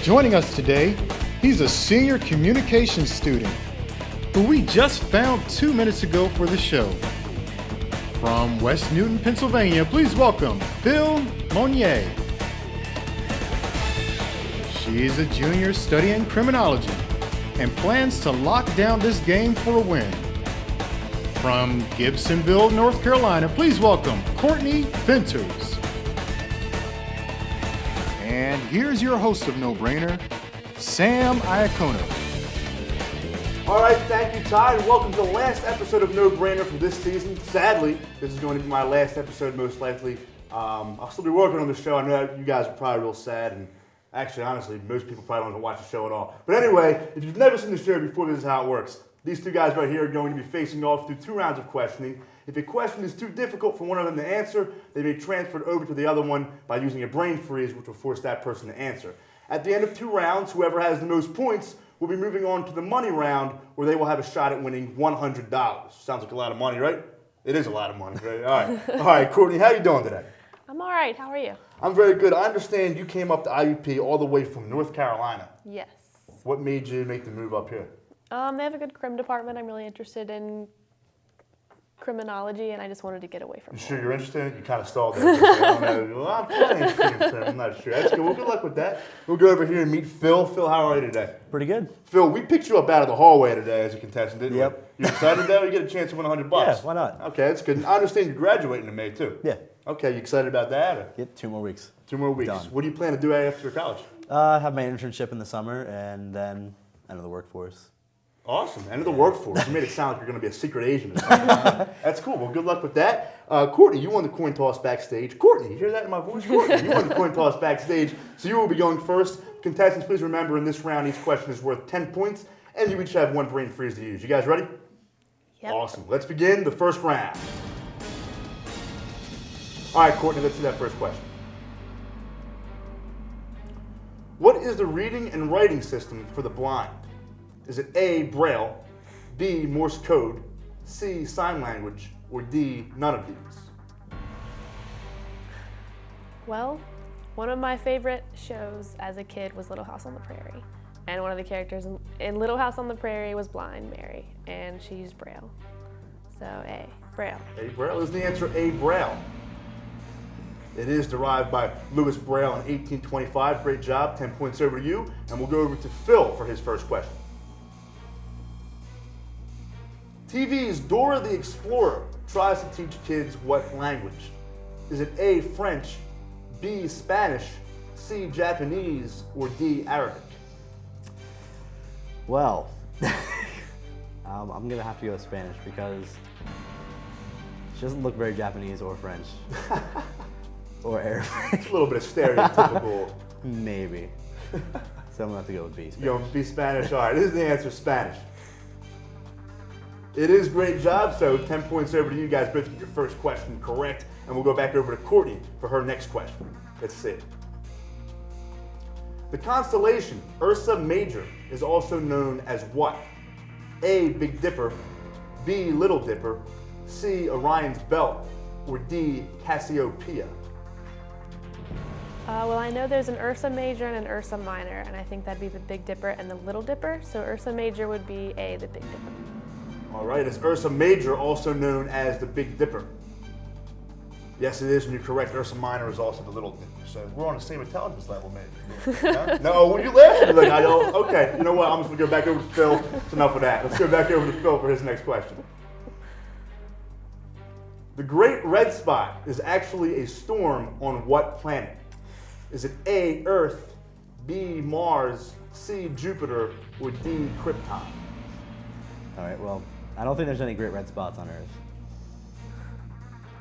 Joining us today, he's a senior communications student who we just found 2 minutes ago for the show. From West Newton, Pennsylvania, please welcome Phil Monnier. She is a junior studying criminology and plans to lock down this game for a win. From Gibsonville, North Carolina, please welcome Courtney Venters. And here's your host of No Brainer, Sam Iacono. All right, thank you, Ty, and welcome to the last episode of No Brainer for this season. Sadly, this is going to be my last episode, most likely. I'll still be working on the show. I know you guys are probably real sad, and actually, honestly, most people probably don't even watch the show at all. But anyway, if you've never seen the show before, this is how it works. These two guys right here are going to be facing off through 2 rounds of questioning. If a question is too difficult for one of them to answer, they may transfer it over to the other one by using a brain freeze, which will force that person to answer. At the end of 2 rounds, whoever has the most points will be moving on to the money round, where they will have a shot at winning $100. Sounds like a lot of money, right? It is a lot of money, right? All right, Courtney, how you doing today? I'm all right. How are you? I'm very good. I understand you came up to IUP all the way from North Carolina. Yes. What made you make the move up here? They have a good crim department. I'm really interested in criminology, and I just wanted to get away from You it. sure you're interested? You kind of stalled there. I don't know. Well, I'm kind of interested in crim. I'm not sure. That's good. Well, good luck with that. We'll go over here and meet Phil. Phil, how are you today? Pretty good. Phil, we picked you up out of the hallway today as a contestant, didn't we? Yep. You excited though? You get a chance to win $100. Yeah, why not? Okay, that's good. I understand you're graduating in May too. Yeah. Okay, you excited about that? Or? Get 2 more weeks. 2 more weeks. Done. What do you plan to do after college? Have my internship in the summer and then enter the workforce. Awesome. Enter the workforce. You made it sound like you're going to be a secret agent or something. That's cool. Well, good luck with that. Courtney, you won the coin toss backstage. Courtney, you hear that in my voice? Courtney, you won the coin toss backstage, so you will be going first. Contestants, please remember in this round, each question is worth 10 points, and you each have 1 brain freeze to use. You guys ready? Yep. Awesome. Let's begin the first round. All right, Courtney, let's see that first question. What is the reading and writing system for the blind? Is it A, Braille, B, Morse code, C, sign language, or D, none of these? Well, one of my favorite shows as a kid was Little House on the Prairie. And one of the characters in Little House on the Prairie was blind Mary, and she used Braille. So A, Braille. A, Braille is the answer. A, Braille. It is derived by Louis Braille in 1825. Great job. 10 points over to you. And we'll go over to Phil for his first question. TV's Dora the Explorer tries to teach kids what language? Is it A, French, B, Spanish, C, Japanese, or D, Arabic? Well, I'm going to have to go with Spanish because she doesn't look very Japanese or French. Or Arabic. It's a little bit of stereotypical. Maybe. So I'm going to have to go with B, Spanish. You're going to be Spanish. All right, this is the answer, Spanish. It is great job, so 10 points over to you guys. Both get your first question correct, and we'll go back over to Courtney for her next question. Let's see. The constellation Ursa Major is also known as what? A, Big Dipper, B, Little Dipper, C, Orion's Belt, or D, Cassiopeia? Well, I know there's an Ursa Major and an Ursa Minor, and I think that'd be the Big Dipper and the Little Dipper. So Ursa Major would be A, the Big Dipper. All right, is Ursa Major also known as the Big Dipper? Yes, it is, and you're correct. Ursa Minor is also the Little Dipper. So we're on the same intelligence level, maybe. Huh? No, when you laugh, you're like, I don't. Okay, you know what? I'm just going to go back over to Phil. It's enough of that. Let's go back over to Phil for his next question. The Great Red Spot is actually a storm on what planet? Is it A, Earth, B, Mars, C, Jupiter, or D, Krypton? All right, well, I don't think there's any great red spots on Earth.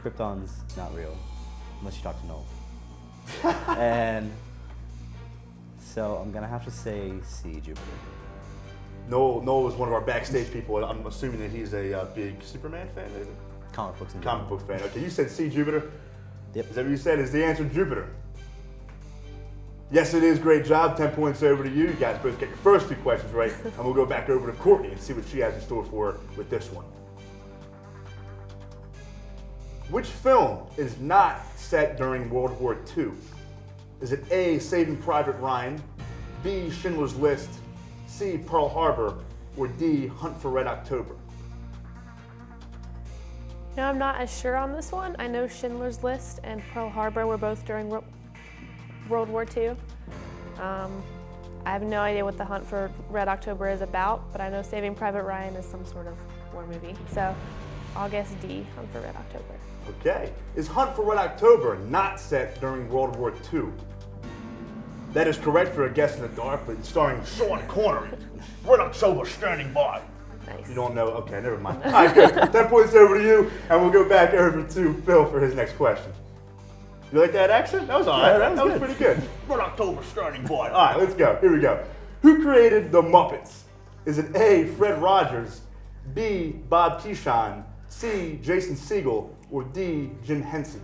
Krypton's not real, unless you talk to Noel. And so I'm going to have to say C, Jupiter. Noel is one of our backstage people. I'm assuming that he's a big Superman fan, is it? Comic books in Comic book fan. Okay, you said C, Jupiter? Yep. Is that what you said? Is the answer Jupiter? Yes, it is. Great job. 10 points over to you. You guys both get your first 2 questions right, and we'll go back over to Courtney and see what she has in store for her with this one. Which film is not set during World War II? Is it A, Saving Private Ryan, B, Schindler's List, C, Pearl Harbor, or D, Hunt for Red October? No, I'm not as sure on this one. I know Schindler's List and Pearl Harbor were both during World War II. I have no idea what the Hunt for Red October is about, but I know Saving Private Ryan is some sort of war movie. So I'll guess D, Hunt for Red October. Okay. Is Hunt for Red October not set during World War II? That is correct for a guess in the dark, but starring Sean Connery. Red October standing by. Nice. You don't know? Okay, never mind. All right, good. 10 points over to you, and we'll go back over to Phil for his next question. You like that accent? That was all right. Yeah, that was pretty good. Red October starting point. All right, let's go. Here we go. Who created the Muppets? Is it A, Fred Rogers, B, Bob Keeshan, C, Jason Segel, or D, Jim Henson?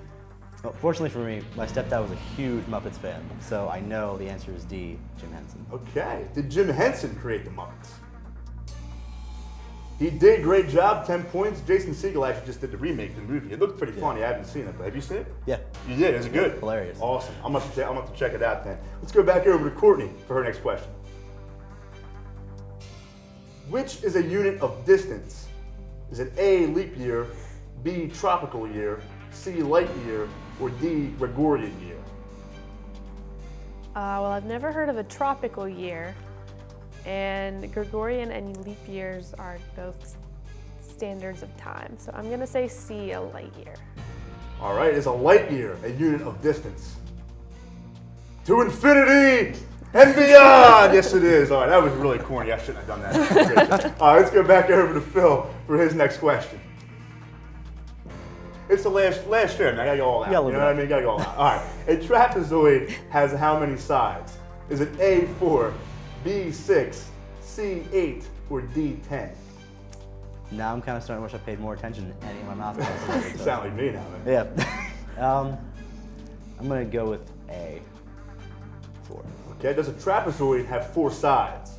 Well, fortunately for me, my stepdad was a huge Muppets fan, so I know the answer is D, Jim Henson. Okay. Did Jim Henson create the Muppets? He did. Great job. 10 points. Jason Segel actually just did the remake of the movie. It looked pretty funny. I haven't seen it, but have you seen it? Yeah. You did. Is it good? Hilarious. Awesome. I'm going to have to check it out then. Let's go back over to Courtney for her next question. Which is a unit of distance? Is it A, leap year, B, tropical year, C, light year, or D, Gregorian year? Well, I've never heard of a tropical year, and Gregorian and leap years are both standards of time. So I'm gonna say C, a light year. All right, it's a light year, a unit of distance. To infinity and beyond! Yes, it is. All right, that was really corny. I shouldn't have done that. All right, let's go back over to Phil for his next question. It's the last year, and I gotta go all out. Yeah, you know what I mean? Gotta go all out. All right. A trapezoid has how many sides? Is it A, 4, B, 6, C, 8, or D, 10? Now I'm kind of starting to wish I paid more attention to any of my math classes. You sound like me now, man. Yeah. I'm going to go with A, 4. Okay, does a trapezoid have 4 sides?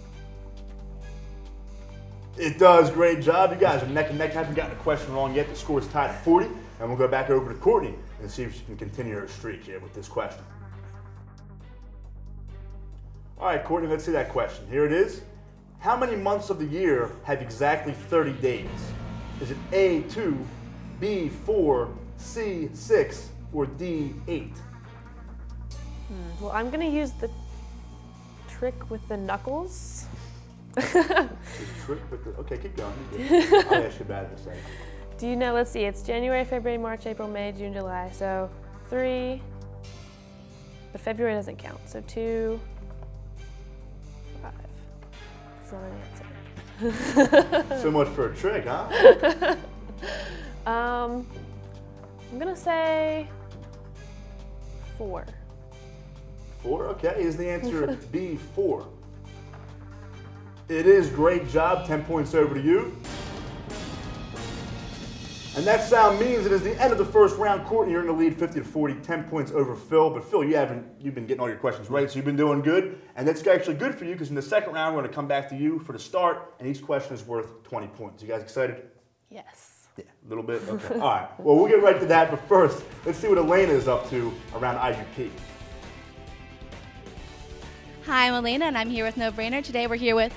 It does. Great job. You guys are neck and neck. Haven't gotten a question wrong yet. The score is tied at 40. And we'll go back over to Courtney and see if she can continue her streak here with this question. All right, Courtney, let's see that question. Here it is. How many months of the year have exactly 30 days? Is it A, 2, B, 4, C, 6, or D, 8? Well, I'm gonna use the trick with the knuckles. Okay, keep going. I'll ask you about it in a second. Do you know, let's see, it's January, February, March, April, May, June, July. So 3, but February doesn't count. So 2, 5. That's not an answer. So much for a trick, huh? I'm gonna say 4. 4, okay. Is the answer B, 4? It is. Great job. 10 points over to you. And that sound means it is the end of the first round. Courtney, you're in the lead 50-40, 10 points over Phil. But Phil, you've been getting all your questions right, so you've been doing good. And that's actually good for you because in the second round, we're going to come back to you for the start, and each question is worth 20 points. You guys excited? Yes. Yeah. A little bit? Okay. All right. Well, we'll get right to that. But first, let's see what Elena is up to around IUP. Hi, I'm Elena, and I'm here with No Brainer. Today we're here with...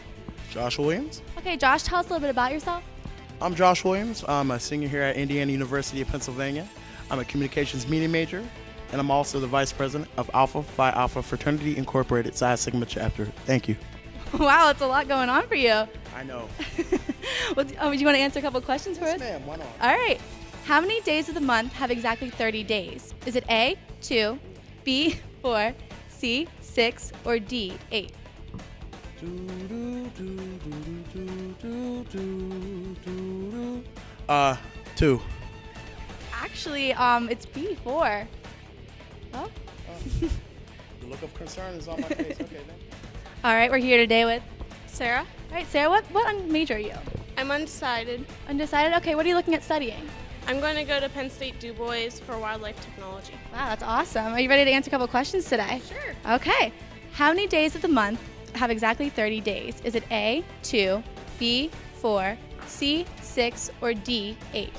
Josh Williams. Okay, Josh, tell us a little bit about yourself. I'm Josh Williams. I'm a senior here at Indiana University of Pennsylvania. I'm a communications media major, and I'm also the vice president of Alpha Phi Alpha Fraternity Incorporated Psi Sigma chapter. Thank you. Wow, it's a lot going on for you. I know. Well, do you want to answer a couple questions for us? Yes, ma'am. Why not? All right. How many days of the month have exactly 30 days? Is it A, 2, B, 4, C, 6, or D, 8? 2. Actually, it's B, 4. Oh. The look of concern is on my face. Okay, then. All right, we're here today with... Sarah, All right, Sarah, what major are you? I'm undecided. Undecided? Okay, what are you looking at studying? I'm going to go to Penn State Du Bois for wildlife technology. Wow, that's awesome. Are you ready to answer a couple questions today? Sure. Okay. How many days of the month have exactly 30 days? Is it A, 2, B, 4, C, 6, or D, 8?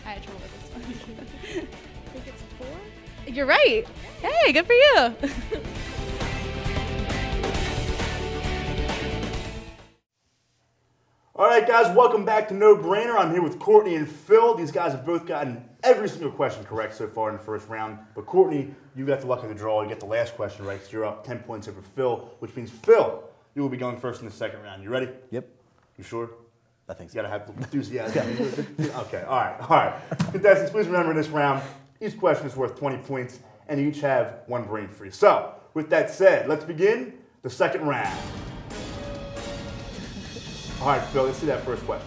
I I had trouble with this one. think it's 4. You're right. Hey, good for you. All right, guys, welcome back to No Brainer. I'm here with Courtney and Phil. These guys have both gotten every single question correct so far in the first round. But Courtney, you got the luck of the draw. You get the last question right, so you're up 10 points over Phil, which means Phil, you will be going first in the second round. You ready? Yep. You sure? I think so. You gotta have enthusiasm. Okay, all right. Contestants, please remember in this round, each question is worth 20 points, and you each have one brain free. So, with that said, let's begin the second round. All right, Phil, let's see that first question.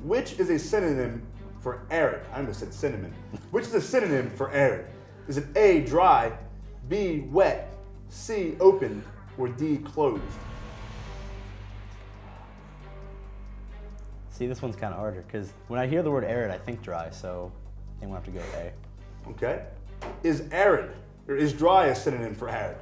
Which is a synonym for arid? I almost said cinnamon. Which is a synonym for arid? Is it A, dry, B, wet, C, open, or D, closed? See, this one's kind of harder because when I hear the word arid, I think dry, so I think we'll have to go with A. Okay. Is arid, or is dry a synonym for arid?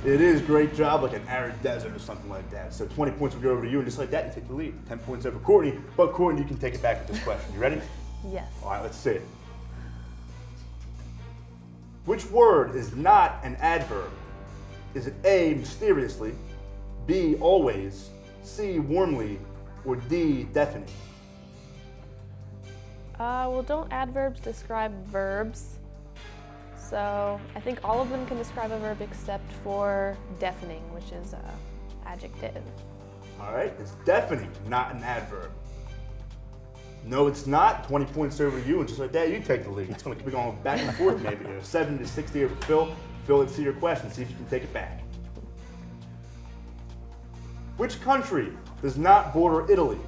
It is. Great job, like an arid desert or something like that. So 20 points will go over to you, and just like that, you take the lead. 10 points over Courtney, but Courtney, you can take it back with this question. You ready? Yes. All right, let's see it. Which word is not an adverb? Is it A, mysteriously, B, always, C, warmly, or D, deafening? Well, don't adverbs describe verbs? So I think all of them can describe a verb except for deafening, which is an adjective. All right, it's deafening, not an adverb. No, it's not. 20 points over to you, and just like that, you take the lead. It's going to keep going back and forth maybe here. 70 to 60 over Phil. Phil, let's see your question. See if you can take it back. Which country does not border Italy?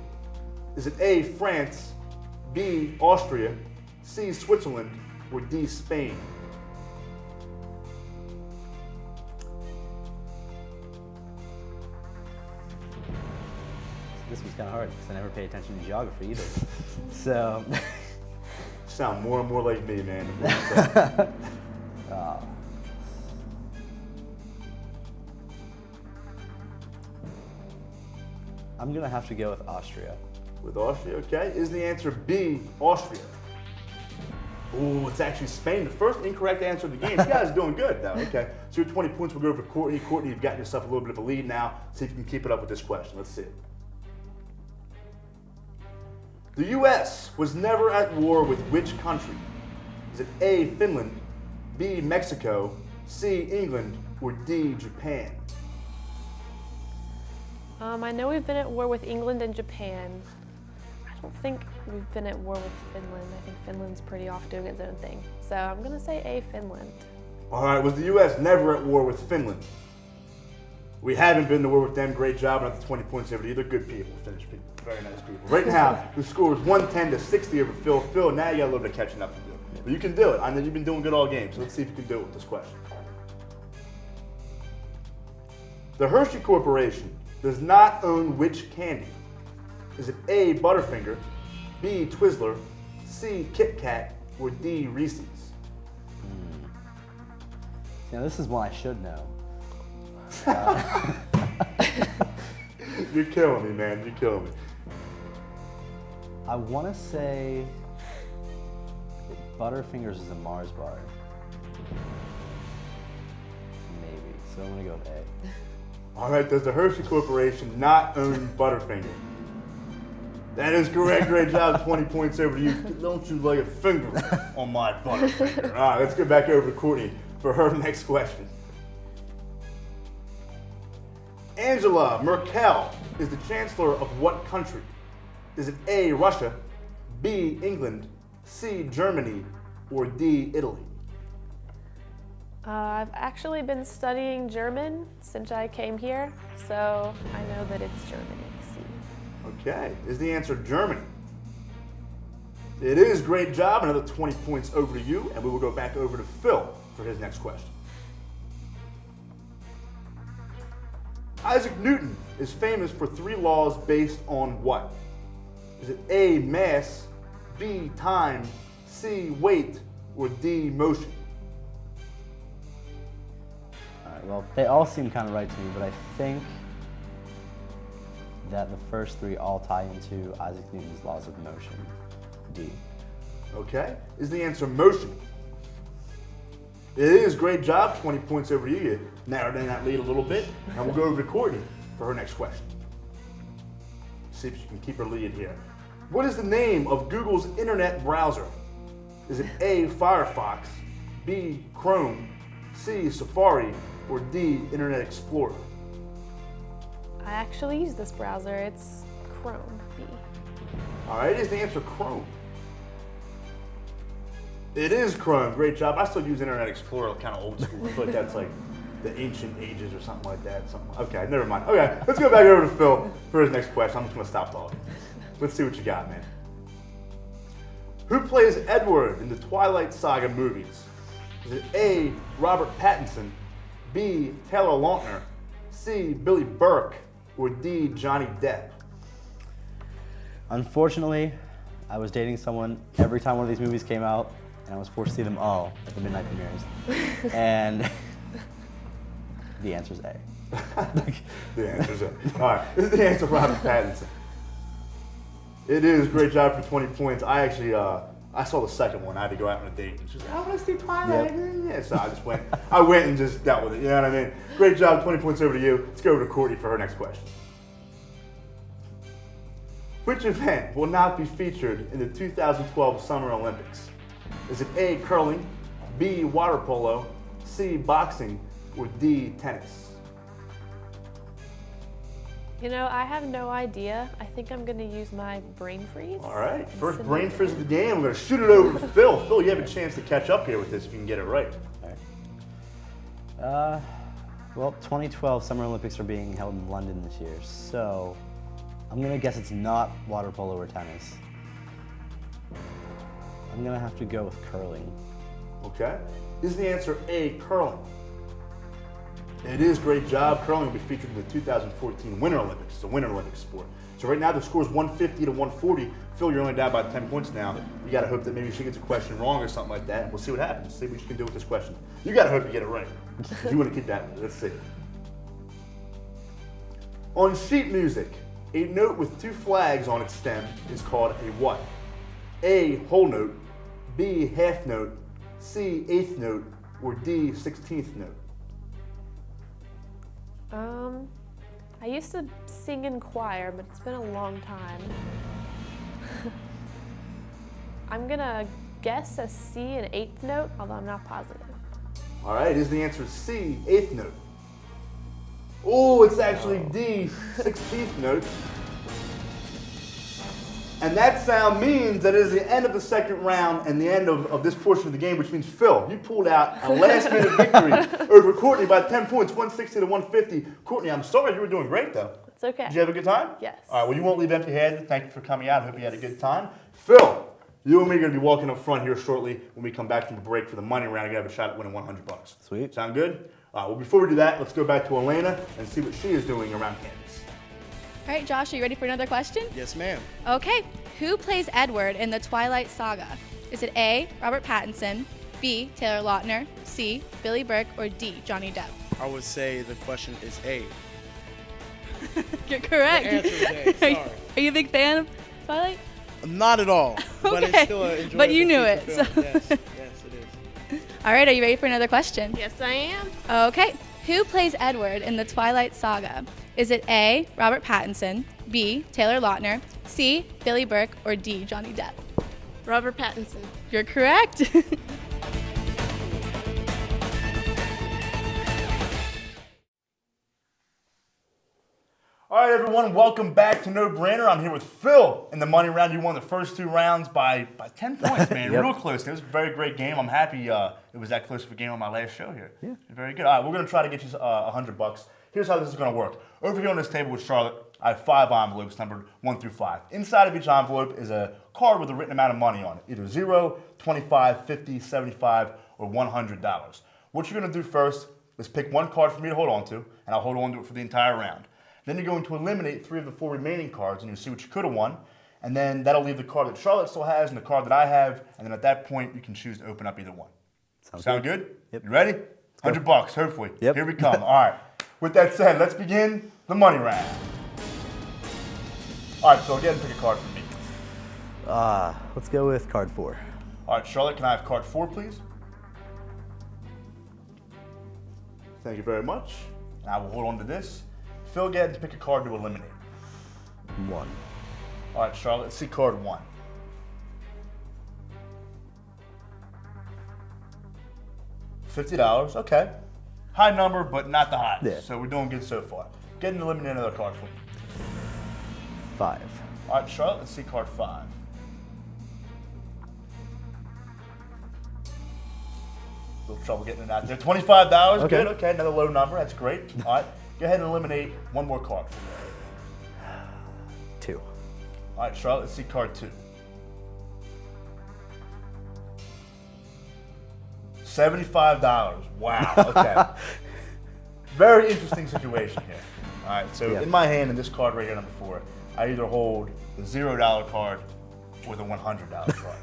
Is it A, France, B, Austria, C, Switzerland, or D, Spain? This was kind of hard because I never pay attention to geography either. So. Sound more and more like me, man. I'm gonna have to go with Austria. With Austria, okay. Is the answer B, Austria? Ooh, it's actually Spain. The first incorrect answer of the game. You guys are doing good, though. Okay. So your 20 points will go for Courtney. Courtney, you've got yourself a little bit of a lead now. See if you can keep it up with this question. Let's see it. The U.S. was never at war with which country? Is it A, Finland, B, Mexico, C, England, or D, Japan? I know we've been at war with England and Japan. I don't think we've been at war with Finland. I think Finland's pretty off doing its own thing. So I'm going to say A, Finland. All right, was the U.S. never at war with Finland? We haven't been to war with them. Great job. Another 20 points over to you. They're good people, Finnish people. Very nice people. Right now, the score is 110 to 60 over Phil. Phil, now you got a little bit of catching up to do. But you can do it. I know you've been doing good all game, so let's see if you can do it with this question. The Hershey Corporation does not own which candy? Is it A, Butterfinger, B, Twizzler, C, Kit Kat, or D, Reese's? Now this is one I should know. You're killing me, man. You're killing me. I want to say Butterfingers is a Mars bar. Maybe. So I'm going to go with A. All right, does the Hershey Corporation not own Butterfinger? That is correct. Great job. 20 points over to you. Don't you lay a finger on my Butterfinger. All right, let's get back over to Courtney for her next question. Angela Merkel is the chancellor of what country? Is it A, Russia, B, England, C, Germany, or D, Italy? I've actually been studying German since I came here, so I know that it's Germany. C. Okay, is the answer Germany? It is. Great job. Another 20 points over to you, and we will go back over to Phil for his next question. Isaac Newton is famous for 3 laws based on what? Is it A, mass, B, time, C, weight, or D, motion? All right, well, they all seem kind of right to me, but I think that the first 3 all tie into Isaac Newton's laws of motion. D. Okay. Is the answer motion? It is. Great job. 20 points over you. You narrowed in that lead a little bit. And we'll go over to Courtney for her next question. See if she can keep her lead here. What is the name of Google's internet browser? Is it A, Firefox, B, Chrome, C, Safari, or D, Internet Explorer? I actually use this browser. It's Chrome. B. All right, is the answer Chrome? It is Chrome. Great job. I still use Internet Explorer, kind of old school. I feel like that's like the ancient ages or something like that. Okay, never mind. Okay, let's go back over to Phil for his next question. I'm just going to stop talking. Let's see what you got, man. Who plays Edward in the Twilight Saga movies? Is it A, Robert Pattinson, B, Taylor Lautner, C, Billy Burke, or D, Johnny Depp? Unfortunately, I was dating someone every time one of these movies came out, and I was forced to see them all at the midnight premieres. And the answer's A. The answer's A. All right, this is the answer, Robert Pattinson. It is. Great job for 20 points. I actually, I saw the second one. I had to go out on a date. And she's like, I want to see Twilight. Yep. Yeah, so I just went. I went and just dealt with it. You know what I mean? Great job. 20 points over to you. Let's go over to Courtney for her next question. Which event will not be featured in the 2012 Summer Olympics? Is it A, curling, B, water polo, C, boxing, or D, tennis? You know, I have no idea. I think I'm going to use my brain freeze. All right, first brain freeze of the game. We're going to shoot it over to Phil. Phil, you have a chance to catch up here with this if you can get it right. All right. Well, 2012 Summer Olympics are being held in London this year, so I'm going to guess it's not water polo or tennis. I'm going to have to go with curling. Okay. Is the answer A, curling? It is. Great job. Curling will be featured in the 2014 Winter Olympics. It's a Winter Olympic sport. So right now the score is 150 to 140. Phil, you're only down by 10 points now. You got to hope that maybe she gets a question wrong or something like that. We'll see what happens. See what you can do with this question. You got to hope you get it right. You want to keep that. Let's see. On sheet music, a note with two flags on its stem is called a what? A, whole note, B, half note, C, eighth note, or D, 16th note? I used to sing in choir, but it's been a long time. I'm gonna guess a C, an eighth note, although I'm not positive. All right, is the answer C, eighth note? Oh, it's actually D, 16th note. And that sound means that it is the end of the second round and the end of this portion of the game, which means, Phil, you pulled out a last-minute victory over Courtney by 10 points, 160 to 150. Courtney, I'm sorry, you were doing great, though. It's okay. Did you have a good time? Yes. All right, well, you won't leave empty-handed. Thank you for coming out. I hope you had a good time. Phil, you and me are going to be walking up front here shortly when we come back from the break for the money round. You're going to have a shot at winning $100. Sweet. Sound good? All right, well, before we do that, let's go back to Elena and see what she is doing around campus. All right, Josh, are you ready for another question? Yes, ma'am. Okay. Who plays Edward in the Twilight Saga? Is it A, Robert Pattinson, B, Taylor Lautner, C, Billy Burke, or D, Johnny Depp? I would say the question is A. You're correct. The answer is A. Sorry. Are you a big fan of Twilight? Not at all, but it's Okay. still an enjoyable But you knew feature it, film. so- Yes, yes, it is. All right, are you ready for another question? Yes, I am. Okay. Who plays Edward in the Twilight Saga? Is it A, Robert Pattinson, B, Taylor Lautner, C, Billy Burke, or D, Johnny Depp? Robert Pattinson. You're correct. All right, everyone, welcome back to No Brainer. I'm here with Phil in the money round. You won the first two rounds by 10 points, man. Yep. Real close. It was a very great game. I'm happy it was that close of a game on my last show here. Yeah. Very good. All right, we're going to try to get you $100. Here's how this is going to work. Over here on this table with Charlotte, I have 5 envelopes numbered 1 through 5. Inside of each envelope is a card with a written amount of money on it, either 0, 25, 50, 75, or $100. What you're going to do first is pick one card for me to hold on to, and I'll hold on to it for the entire round. Then you're going to eliminate 3 of the 4 remaining cards, and you'll see what you could have won. And then that'll leave the card that Charlotte still has and the card that I have. And then at that point, you can choose to open up either one. Sound good? Yep. You ready? $100, hopefully. Yep. Here we come. All right. With that said, let's begin the money round. All right, so again, pick a card for me. Let's go with card 4. All right, Charlotte, can I have card 4, please? Thank you very much. And I will hold on to this. Phil, get ahead and pick a card to eliminate. 1. All right, Charlotte, let's see card 1. $50, okay. High number, but not the highest. Yeah. So we're doing good so far. Get ahead and eliminate another card for me. 5. All right, Charlotte, let's see card 5. Little trouble getting it out there. $25, Okay. good, okay, another low number, that's great. All right, go ahead and eliminate one more card for me. 2. All right, Charlotte, let's see card 2. $75, wow, okay. Very interesting situation here. All right, so in my hand, in this card right here, number 4, I either hold the $0 card or the $100 card.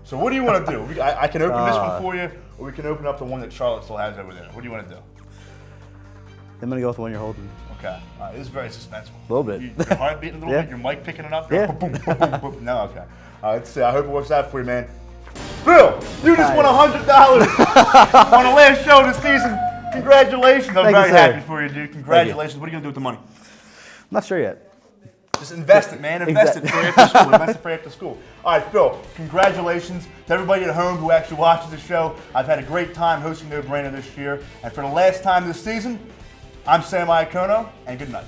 So what do you want to do? I can open this one for you, or we can open up the one that Charlotte still has over there. What do you want to do? I'm going to go with the one you're holding. Okay. All right, this is very suspenseful. A little bit. Your heart beating a little Yeah. bit, your mic picking it up? Yeah. Boom, boom, boom, boom. No, okay. All right, let's see. I hope it works out for you, man. Phil, you just won $100 on the last show of the season. Congratulations. I'm Thank you, very sir. happy for you, dude. Congratulations. What are you going to do with the money? Not sure yet. Just invest it, man. Invest it for after school. Invest it for after school. All right, Phil, congratulations to everybody at home who actually watches the show. I've had a great time hosting No Brainer this year. And for the last time this season, I'm Sam Iacono, and good night.